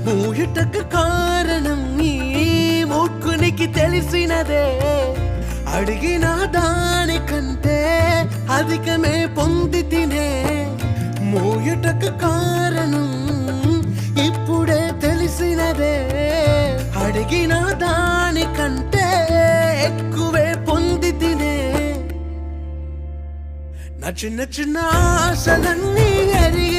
ఊయటకు కారణం నీ మూర్ఖునికి తెలిసినదే అడిగిన దానికంటే అధికమే పొంది తినే మూయటకు కారణం ఇప్పుడే తెలిసినదే అడిగిన దానికంటే ఎక్కువే పొంది తినే నా చిన్న చిన్న ఆశలన్నీ ఎరిగి